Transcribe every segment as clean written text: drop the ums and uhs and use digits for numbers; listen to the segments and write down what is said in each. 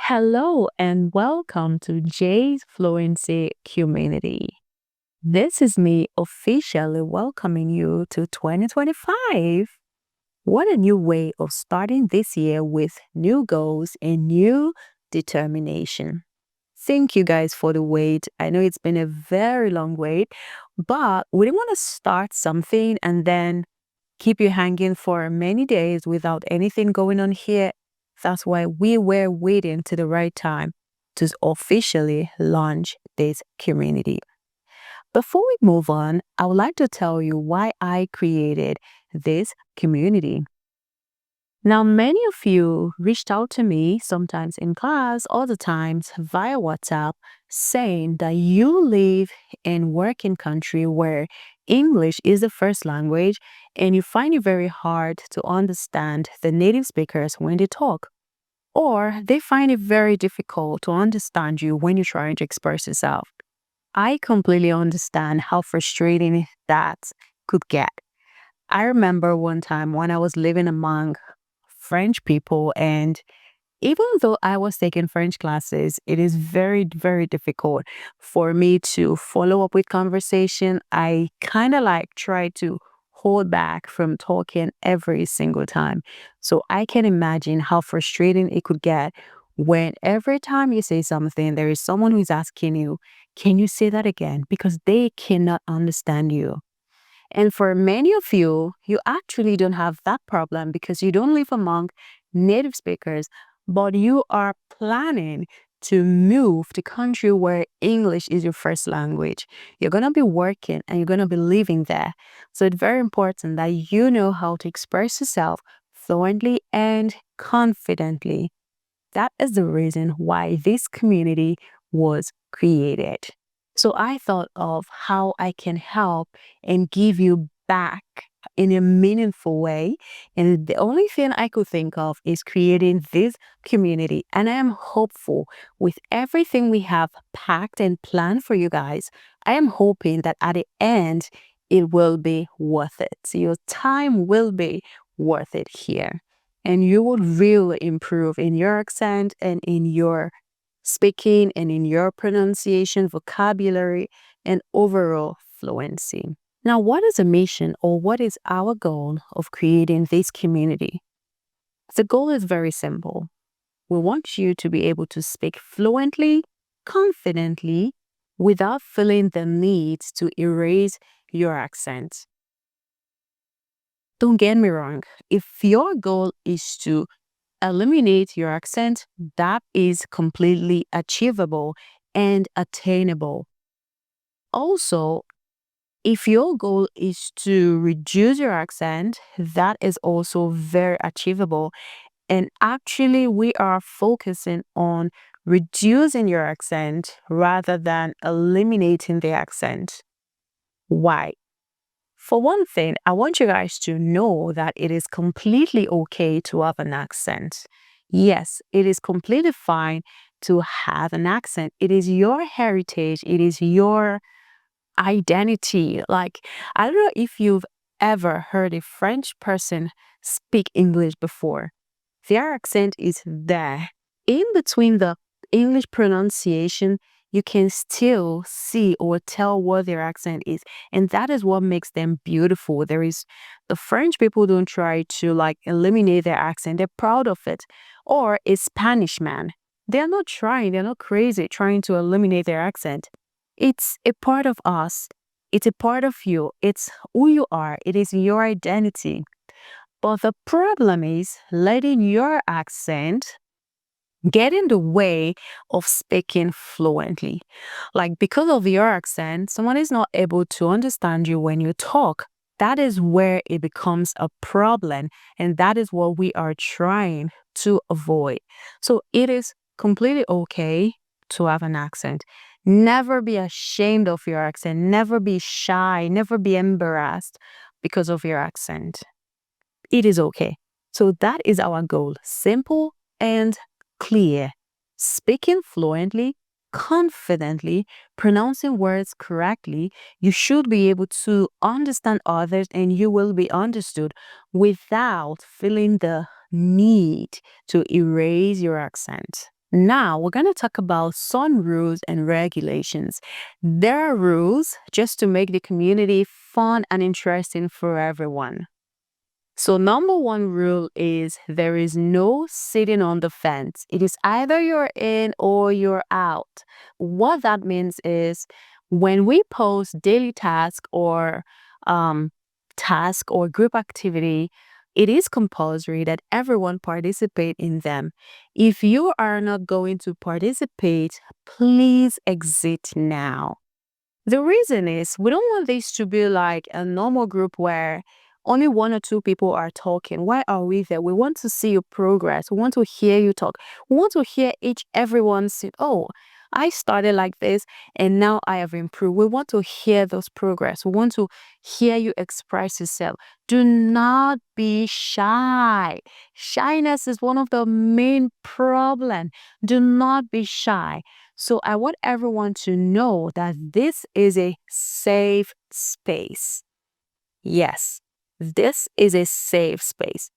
Hello and welcome to Jay's Fluency community. This is me officially welcoming you to 2025. What a new way of starting this year with new goals and new determination. Thank you guys for the wait. I know it's been a very long wait, but we didn't want to start something and then keep you hanging for many days without anything going on here. That's why we were waiting to the right time to officially launch this community. Before we move on, I would like to tell you why I created this community. Now, many of you reached out to me, sometimes in class, other times via WhatsApp, saying that you live and work in country where English is the first language and you find it very hard to understand the native speakers when they talk. Or they find it very difficult to understand you when you're trying to express yourself. I completely understand how frustrating that could get. I remember one time when I was living among French people, and even though I was taking French classes, it is very, very difficult for me to follow up with conversation. I kind of like try to hold back from talking every single time. So I can imagine how frustrating it could get when every time you say something, there is someone who's asking you, can you say that again? Because they cannot understand you. And for many of you, you actually don't have that problem because you don't live among native speakers, but you are planning to move to country where English is your first language. You're going to be working and you're going to be living there. So it's very important that you know how to express yourself fluently and confidently. That is the reason why this community was created. So I thought of how I can help and give you back in a meaningful way. And the only thing I could think of is creating this community. And I am hopeful with everything we have packed and planned for you guys. I am hoping that at the end, it will be worth it. So your time will be worth it here. And you will really improve in your accent and in your speaking and in your pronunciation, vocabulary, and overall fluency. Now, what is the mission or what is our goal of creating this community? The goal is very simple. We want you to be able to speak fluently, confidently, without feeling the need to erase your accent. Don't get me wrong. If your goal is to eliminate your accent, that is completely achievable and attainable. Also, if your goal is to reduce your accent, that is also very achievable. And actually, we are focusing on reducing your accent rather than eliminating the accent. Why? For one thing, I want you guys to know that it is completely okay to have an accent. Yes, it is completely fine to have an accent. It is your heritage, it is your identity. Like, I don't know if you've ever heard a French person speak English before. Their accent is there. In between the English pronunciation, you can still see or tell what their accent is. And that is what makes them beautiful. The French people don't try to like eliminate their accent. They're proud of it. Or a Spanish man. They're not trying, they're not crazy trying to eliminate their accent. It's a part of us. It's a part of you. It's who you are. It is your identity. But the problem is letting your accent get in the way of speaking fluently. Like because of your accent, someone is not able to understand you when you talk. That is where it becomes a problem. And that is what we are trying to avoid. So it is completely okay to have an accent. Never be ashamed of your accent. Never be shy. Never be embarrassed because of your accent. It is okay. So that is our goal. Simple and clear. Speaking fluently, confidently, pronouncing words correctly, you should be able to understand others and you will be understood without feeling the need to erase your accent. Now, we're going to talk about some rules and regulations. There are rules just to make the community fun and interesting for everyone. So, number one rule is there is no sitting on the fence. It is either you're in or you're out. What that means is when we post daily um, task or group activity, it is compulsory that everyone participate in them. If you are not going to participate, please exit now. The reason is we don't want this to be like a normal group where only one or two people are talking. Why are we there? We want to see your progress. We want to hear you talk. We want to hear everyone say, oh, I started like this and now I have improved. We want to hear those progress. We want to hear you express yourself. Do not be shy. Shyness is one of the main problems. Do not be shy. So I want everyone to know that this is a safe space. Yes, this is a safe space.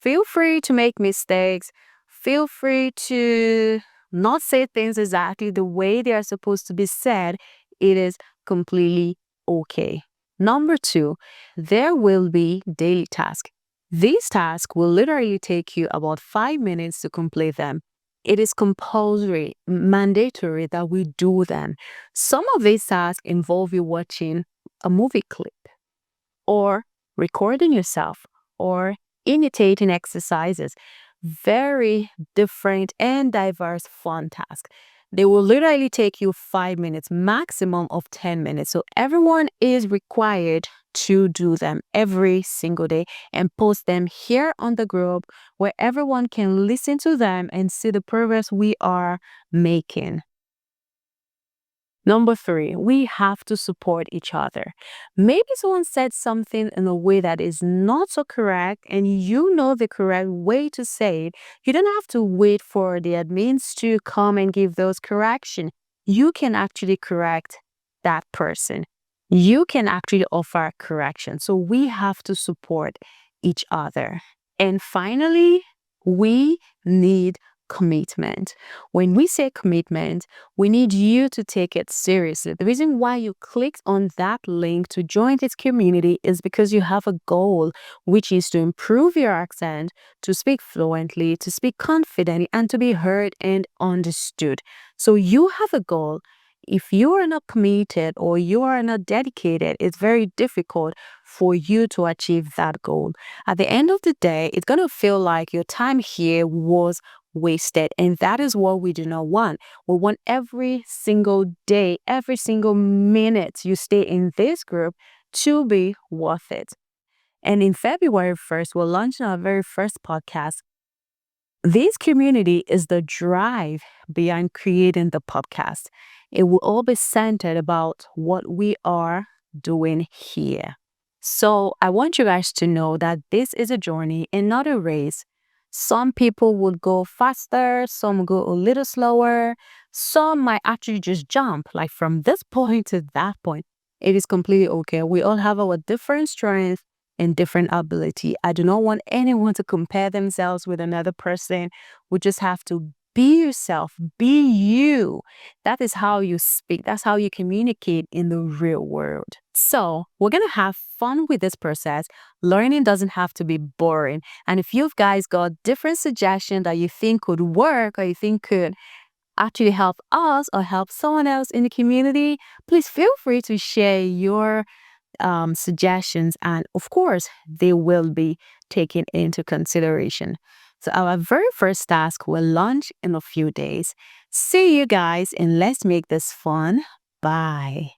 Feel free to make mistakes. Feel free to not say things exactly the way they are supposed to be said. It is completely okay. Number two, there will be daily tasks. These tasks will literally take you about 5 minutes to complete them. It is compulsory, mandatory that we do them. Some of these tasks involve you watching a movie clip or recording yourself or imitating exercises. Very different and diverse fun tasks. They will literally take you 5 minutes, maximum of 10 minutes. So everyone is required to do them every single day and post them here on the group where everyone can listen to them and see the progress we are making. Number three, we have to support each other. Maybe someone said something in a way that is not so correct, and you know the correct way to say it. You don't have to wait for the admins to come and give those correction. You can actually correct that person. You can actually offer correction. So we have to support each other. And finally, we need commitment. When we say commitment, we need you to take it seriously. The reason why you clicked on that link to join this community is because you have a goal, which is to improve your accent, to speak fluently, to speak confidently, and to be heard and understood. So you have a goal. If you are not committed or you are not dedicated, it's very difficult for you to achieve that goal. At the end of the day, it's going to feel like your time here was wasted. And that is what we do not want. We want every single day, every single minute you stay in this group to be worth it. And in February 1st, we're launching our very first podcast. This community is the drive behind creating the podcast. It will all be centered about what we are doing here. So I want you guys to know that this is a journey and not a race. Some people would go faster, some go a little slower, some might actually just jump like from this point to that point. It is completely okay. We all have our different strengths and different ability. I do not want anyone to compare themselves with another person. We just have to be yourself, be you. That is how you speak. That's how you communicate in the real world. So we're going to have fun with this process. Learning doesn't have to be boring. And if you guys got different suggestions that you think could work or you think could actually help us or help someone else in the community, please feel free to share your suggestions, and of course, they will be taken into consideration. So, our very first task will launch in a few days. See you guys, and let's make this fun. Bye.